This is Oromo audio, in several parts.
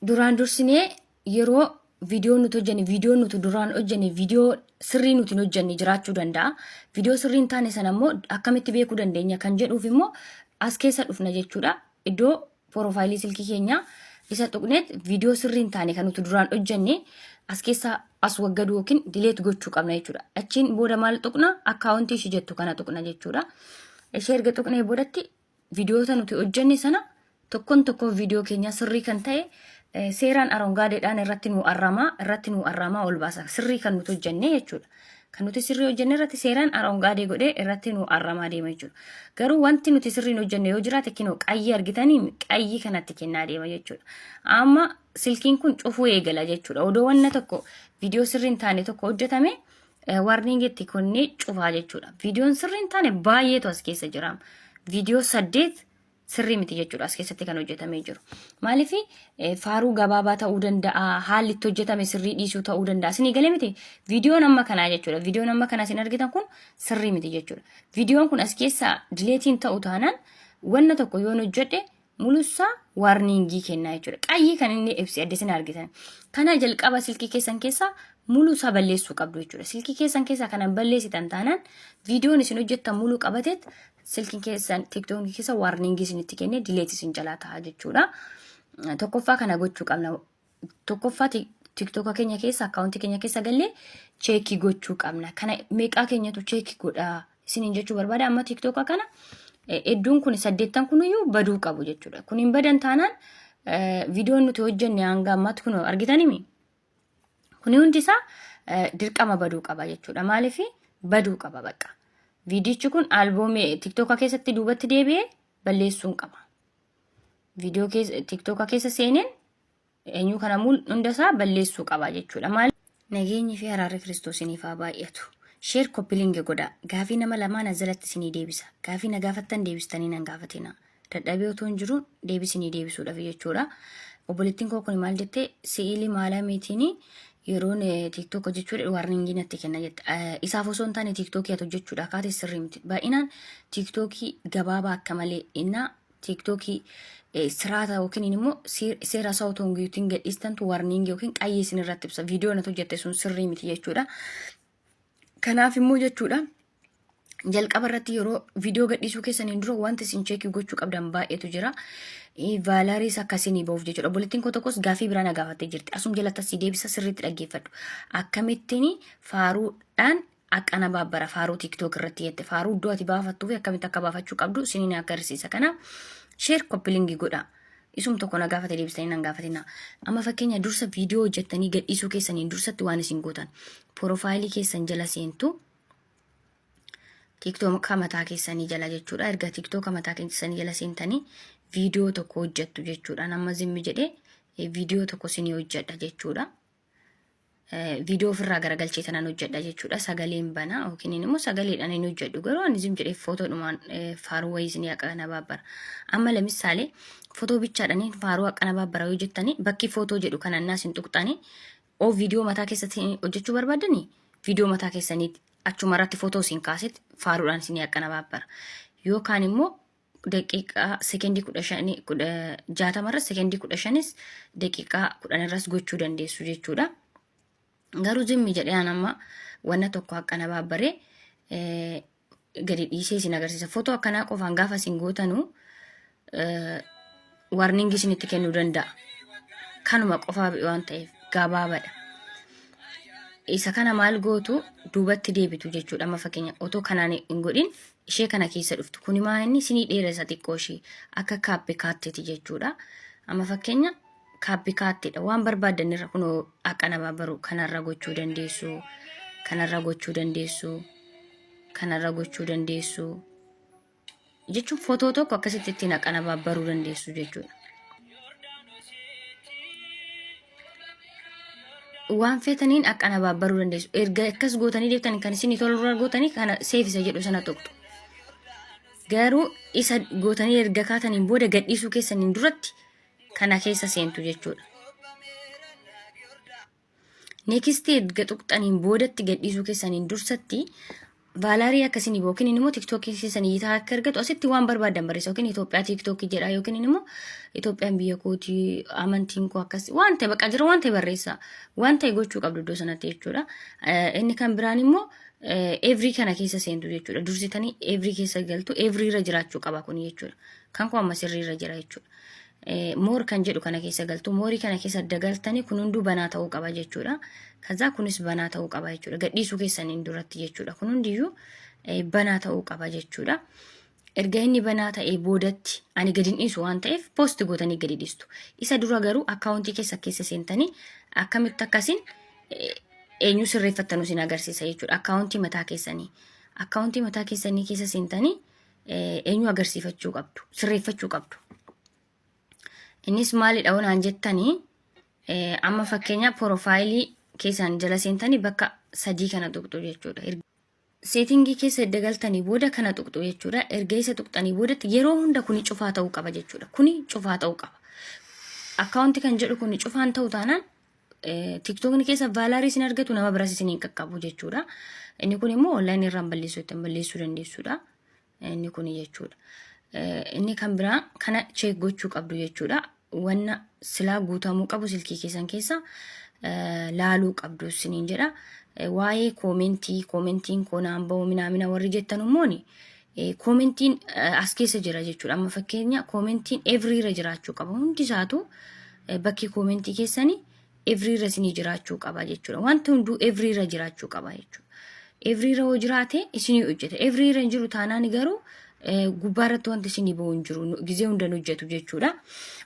duraan dursinee yeroo viidiyoon nuti hojjenne viidiyoon nuti duraan hojjenne viidiyoo sirrii nuti hojjenne jiraachuu danda'a. Viidiyoo sirrii hin taane sana immoo akkamitti beekuu dandeenya kan jedhuuf immoo as keessa dhufna jechuudha. Iddoo porofaayilii silkii keenyaa isa tuqneet viidiyoo sirrii hin taane kan nuti duraan hojjenne as keessa as waggadu yookiin dileet gochuu qabna jechuudha. Achiin booda maal tuqna akkaawuntii ishee jettu kana tuqna jechuudha. Ishee erga tuqnee boodatti viidiyoota nuti hojjenne sana tokkoon tokkoo viidiyoo keenya sirrii kan ta'e seeraan arongaadheedhaan irratti nu arramaa ol baasa. Sirrii kan nuti hojjenne jechuudha. Kan nuti sirrii hojjenne irratti seeraan arongaadhee godhee irratti nu arramaa deema jechuudha. Garuu wanti nuti sirriin hojjenne yoo jiraate kinoo qayyii argitanii qayyii kanatti kennaa deema jechuudha. Amma silkiin kun cufuu eegala jechuudha. Odoo wanna tokko viidiyoo sirriin taane tokko hojjetame warningitti konnee cufaa jechuudha. Viidiyoon sirriin taane baay'eetu as keessa jira. Viidiyoo 8 sirrii miti jechuudha as keessatti kan hojjetamee jiru. Maaliif faaruu gabaabaa ta'uu danda'a, haalli itti hojjetame sirrii dhiisuu ta'uu danda'a. Isin galee miti viidiyoon amma kanaa jechuudha. Viidiyoon amma kanaa isin argitan kun sirrii miti jechuudha. Viidiyoon kun as keessa dileetiin ta'u taanaan wanna tokko yoo hojjedhe mulusaa warningii kennaa jechuudha. Qayyii kan inni ibsi adda isin argitan. Kana jalqaba silkii keessan keessa mulusaa balleessuu qabdu jechuudha. Silkii keessan keessa kanan balleessitan taanaan viidiyoon isin hojjettan muluu qabateet silkiin keessan tiktookii keessa warningii isinitti kennee dileetii isin jalaa ta'a jechuudha. Tokkoffaa kana gochuu qabna. Tokkoffaa tiktooka keenya keessa akkaawuntii keenya keessa gallee cheekii gochuu qabna. Kana meeqaa keenyatu cheekii godha isiniin jechuu barbaada. Amma tiktooka kana hedduun kun 8 kuniyyuu baduu qabu jechuudha. Kun hin badan taanaan viidiyoon nuti hojjenne hanga ammaatti kun argitanii kuni hundi isaa dirqama baduu qaba jechuudha. Maaliif baduu qaba bakka. Viidiyichi kun alboomii tiktooka keessatti duubatti deebi'ee balleessuun qaba. Viidiyoo keessa tiktooka keessa seeneen eenyu kana hundasaa balleessuu qaba jechuudha. Maal nageenyi fi araarri kiristoosiniif haa baay'atu. Sheer koppilingi godha. Gaafii nama lamaan azalatti isinii deebisa. Gaafii na gaafattan deebistanii nan gaafatina. Dadhabee otoo hin jiru deebisinii deebisuudhaaf jechuudha. Obboleettiin koo kun maal jettee si'ilii maalaa miitiinii yeroon tiktok hojjechuudha warningii natti kenna jette. Isaaf osoo hin taane tiktokii ati hojjechuudha kaate sirrii miti. Baay'inaan tiktokii gabaabaa akka malee innaa tiktokii siraata yookiin immoo seera isaa otoo hin guutiin gadhiistantu warningii yookiin qayyee isin irratti ibsa. Viidiyoon ati hojjette sun sirrii miti jechuudha. Kanaaf immoo jechuudha. Jalqaba irratti yeroo viidiyoo gadhiisuu keessaniin dura wanti isin cheekii gochuu qabdan baay'eetu jira. Vaalaariis akkasiin bahuuf jechuudha. Obboleettiin koo tokkos gaafii biraa na gaafattee jirti. Asuma jalatti asii deebisa sirriitti dhaggeeffadhu. Akkamittiin faaruudhaan akkana baabbara faaruu tiktook irratti jette faaruu iddoo ati baafattuu fi akkamitti akka baafachuu qabdu isiniin agarsiisa. Kana sheer koppilingii godha. Isum tokko na gaafate deebistanii nan gaafatina. Amma fakkeenya dursa viidiyoo hojjettanii gadhiisuu keessaniin dursatti waan isin gootan porofaayilii keessan jala seentu tiktook mataa keessanii jala jechuudha. Erga tiktook mataa keessanii jala seentanii viidiyoo tokko hojjettu jechuudha. Nama zimmi jedhee viidiyoo tokko isinii hojjedha jechuudha. Viidiyoo ofirraa garagalchee tanaan hojjedha jechuudha. Sagaleen bana yookiin immoo sagaleedhaan hin hojjedhu. Garuu ani zim jedhee footoodhumaan faaruu wayii isinii akkana baabbara. Amma lamissaalee footoo bichaadhaan faaruu akkana baabbara yoo jettanii bakki footoo jedhu kanannaa isin tuqxanii oo viidiyoo mataa keessatti hojjechuu barbaadanii viidiyoo mataa keessaniitti achuma irratti footoo isin kaasetti faaruudhaan isinii akkana baabbara. Yookaan immoo daqiiqaa sekendii 60 irra sekendii 15 daqiiqaa 10 irras gochuu dandeessu jechuudha. Garuu zimmi jedhee amma wanna tokko akkana baabbaree gadi dhiisee isin agarsiisa. Footoo akkanaa qofaan gaafa isin gootanu warningi isinitti kennuu danda'a. Kanuma qofaa waan ta'eef gabaabaadha. Isa kana maal gootu duubatti deebitu jechuudha. Amma fakkeenya otoo kanaan hin godhin ishee kana keessa dhuftu. Kuni maa inni isinii dheeressa xiqqoo ishee akka kaappii kaatteeti jechuudha. Amma fakkeenya kaappii kaatteedha. Waan barbaadan irra kunoo akkana baabbaru kanarra gochuu dandeessu. Kanarra gochuu dandeessu. Kanarra gochuu dandeessu. Jechuun footoo tokko akkasitti ittiin akkana baabbaruu dandeessu jechuudha. Waan feetaniin akkana baabbaruu dandeessu. Erga akkas gootanii deeftanii kan isin tolurra gootanii kana seefisa jedhu sana tuqxu. Garuu isa gootanii erga kaataniin booda gadhiisuu keessaniin duratti kana keessa seentu jechuudha. Neekistii erga tuqxaniin boodatti gadhiisuu keessaniin dursatti Vaalarii akkasiin yookiin immoo TikTokii keessanii yitaa akka argatu asitti waan barbaadan barreessa yookiin Itoophiyaa TikTokii jedha yookiin immoo Itoophiyaan biyya kootii amantiin koo akkas waan ta'e bakka jira waan ta'e barreessa waan ta'e gochuu qabdu iddoo sanatti jechuudha. Inni kan biraan immoo every kana keessa seentu jechuudha. Dursitanii every keessa galtu every irra jiraachuu qaba kun jechuudha. Kan koo amma sirrii irra jira jechuudha. Moor kan jedhu kana keessa galtu moorii kana keessa dagaltanii kun hunduu banaa ta'uu qaba jechuudha. Kaza kunis banaa ta'uu qaba jechuudha. Gadhiisuu keessaniin duratti jechuudha. Kun hundiyyuu banaa ta'uu qaba jechuudha. Erga inni banaa ta'ee boodatti ani gadi dhiisu waan ta'eef poosti gootanii gadi dhiistu. Isa dura garuu akkaawuntii keessa seentanii akkamitti akkasiin eenyu sirreeffattanu sin agarsiisa jechuudha. Akkaawuntii mataa keessanii keessa seentanii eenyu agarsiifachuu qabdu, sirreeffachuu qabdu. Innis maalidha waan jettanii amma fakkeenya profaayilii keessan jala seentanii bakka 3 kana tuqxu jechuudha. Seetingii keessa dagaltanii booda kana tuqxu jechuudha. Erga isa tuqxanii boodatti yeroo hunda kuni cufaa ta'uu qaba jechuudha. Kuni cufaa ta'uu qaba. Akkaawuntii kan jedhu kuni cufaan ta'uu taanaan TikTokni keessa vaalarii sin argatu nama biraa isiniin qaqqabu jechuudha. Inni kun immoo online irraan balleessuu dandeessuudha. Inni kuni jechuudha. Inni kan biraa kana check gochuu qabdu jechuudha. Wanna silaa guutamuu qabu silkii keessan keessa laaluu qabdu isiniin jedha. Waa'ee koomentiin koonaan ba'uu minaamina warri jettan immooni koomentiin as keessa jira jechuudha. Amma fakkeenya koomentiin every irra jiraachuu qaba. Hundi isaatu bakki koomentii keessanii every irra isinii jiraachuu qaba jechuudha. Wanti hunduu every irra jiraachuu qaba jechuudha. Every irra hoo jiraate isinii hojjeta. Every irra hin jiru taanaan garuu gubbaarratti wanti isinii ba'u hin jiru. Gizee hundan hojjetu jechuudha.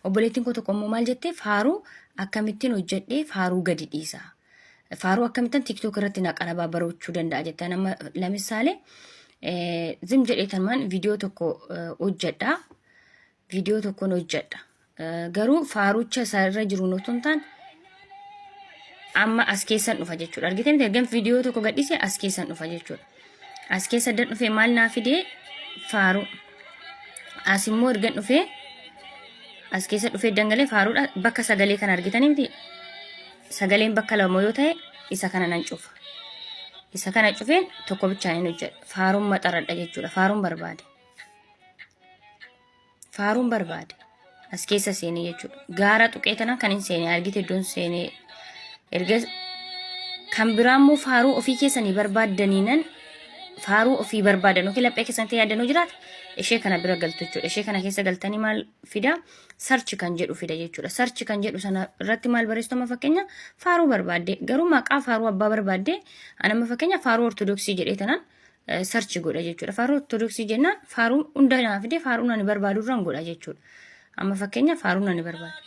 Obboleettiin koo tokko immoo maal jettee faaruu akkamittiin hojjedhee faaruu gadi dhiisa. Faaruu akkamittiin TikTok irratti naqalabaa barachuu danda'a jettan amma lamisaale zim jedhee tanmaan viidiyoo tokko hojjedha. Viidiyoo tokkoon hojjedha. Garuu faarucha isaa irra jiru noton taan amma as keessan dhufa jechuudha. Argitan ergan viidiyoo tokko gadhiise as keessan dhufa jechuudha. As keessa dan dhufe maal naa fidee faaruu as immoo ergan dhufe as keessa dhufe dangalee faaruudha bakka sagalee kan argitanii miti. Sagaleen bakka lama yoo ta'e isa kana nan cufa. Isa kana cufeen tokko bichaan hin hojjedha. Faaruun maxaradha jechuudha. Faaruun barbaade. As keessa seenee jechuudha. Gaara tuqee tanaan kan hin seenee argite iddoon seenee erga kan biraa immoo faaruu ofii keessanii barbaadaniinan faaruu ofii barbaadan yookiin laphee keessatti yaadanuu jiraate ishee kana bira galtu jechuudha. Ishee kana keessa galtanii maal fida? Search kan jedhu fida jechuudha. Search kan jedhu sana irratti maal barreessitu amma fakkeenya faaruu barbaadde garuu maqaa faaruu abbaa barbaadde anamma fakkeenya faaruu ortodoksii jedhee tanaan search godha jechuudha. Faaruu ortodoksii jennaan faaruu hunda naa fide faaruu nani barbaadu irraan godha jechuudha. Amma fakkeenya faaruu nani barbaade.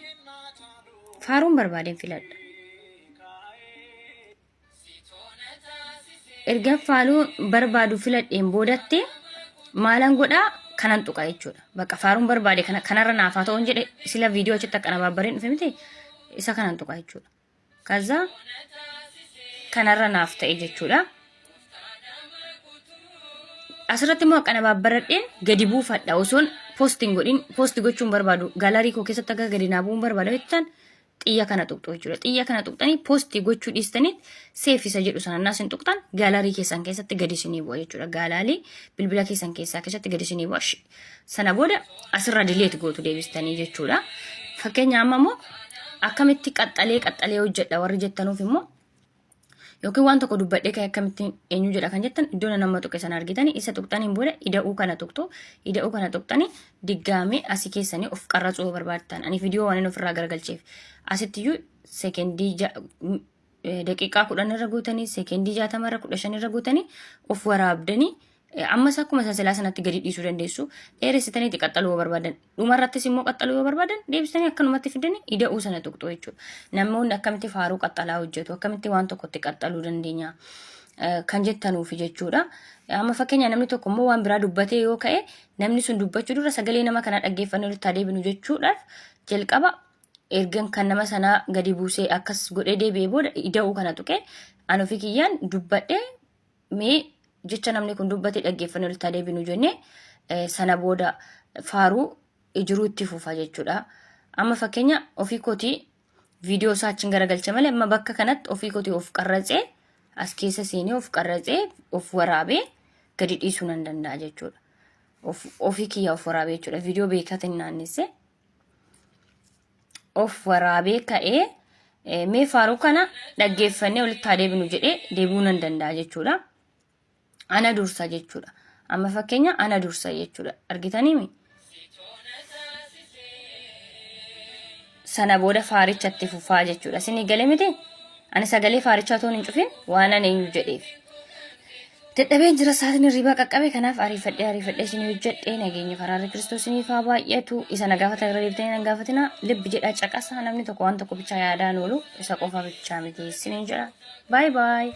Faaruun barbaadeen filadha. Erga faaruu barbaadu filadheen boodatte maalan godhaa kanan tuqa jechuudha. Bakka faaruun barbaade kanarra naafaa ta'uun jedhe sila viidiyoo achitti akka nabaabbareen dhufe miti isa kanan tuqa jechuudha. Kaza kanarra naaf ta'e jechuudha. Asirratti immoo akka nabaabbaradheen gadi buufadha osoon poostii gochuun barbaadu gaalarii koo keessatti akka gadi naabuun barbaadu jechaan xiyya kana tuqxu jechuudha. Xiyya kana tuqxanii poostii gochuu dhiistanii seefisa jedhu sana naas hin tuqxan gaalarii keessan keessatti gadi isinii bu'a jechuudha. Gaalaarii bilbila keessan keessatti gadi isinii bu'a. Sana booda asirra dileet gootu deebistanii jechuudha. Fakkeenya amma immoo akkamitti qaxxalee hojjedha warri jettanuuf immoo yookiin waan tokko dubbadhee kan akkamitti eenyu jedha kan jettan iddoo nama tuqe sana argitanii isa tuqxaniin booda ida'uu kana tuqxanii diggaamee asii keessanii of qarratsuu barbaaddan. Ani viidiyoo waan inni ofirraa garagalcheef asittiyyuu seekendii daqiiqaa 10 irra guutanii seekendii 60 irra 15 irra guutanii of waraabdanii ammas akkuma silaa sanatti gadi dhiisuu dandeessu. Dheeressitanii qaxxaluu barbaadan dhumarrattis immoo qaxxaluu barbaadan deebisanii akkanumatti fidanii ida'uu sana tuqxu jechuudha. Namoonni akkamitti faaruu qaxxalaa hojjetu akkamitti waan tokkotti qaxxaluu dandeenya kan jettanuufi jechuudha. Amma fakkeenya namni tokko immoo waan biraa dubbatee yoo ka'e namni sun dubbachuu dura sagalee nama kanaa dhaggeeffannee itti deebinu jechuudhaaf jalqaba ergan kan nama sanaa gadi buusee akkas godhee deebi'ee booda ida'uu kana tuqee an ofii kiyyaan dubbadhee mee jecha namni kun dubbatee dhaggeeffannee itti deebinu jennee sana booda faaruu ijiruu itti fufa jechuudha. Amma fakkeenya ofii kootii viidiyoo isaa achiin garagalcha malee amma bakka kanatti ofii kootii of qarratsee as keessa seenee of qarratsee of waraabee gadi dhiisuu nan danda'a jechuudha. Ofii kiyya of waraabee jechuudha. Viidiyoo beekatiin naannessee of waraabee ka'ee mee faaruu kana dhaggeeffannee walitti haa deebinu jedhee deebuu nan danda'a jechuudha. Ana dursa jechuudha. Amma fakkeenya ana dursa jechuudha. Argitaniimi? Sana booda faarichatti fufaa jechuudha. Isin galee miti? Ani sagalee faarichaa toon hin cufin waan ani eenyu jedheef. Dadhabeen jira sa'aatiin hirribaa qaqqabe kanaaf ariifadhee isin hojjedhee nageenya faraarri Kiristoosiniif haa baay'atu. Isa na gaafata irra deebitanii na gaafatina. Libbi jedha caqasa namni tokko waan tokko bichaa yaadaan oolu isa qofa bichaa miti isiniin jedha. Bye bye.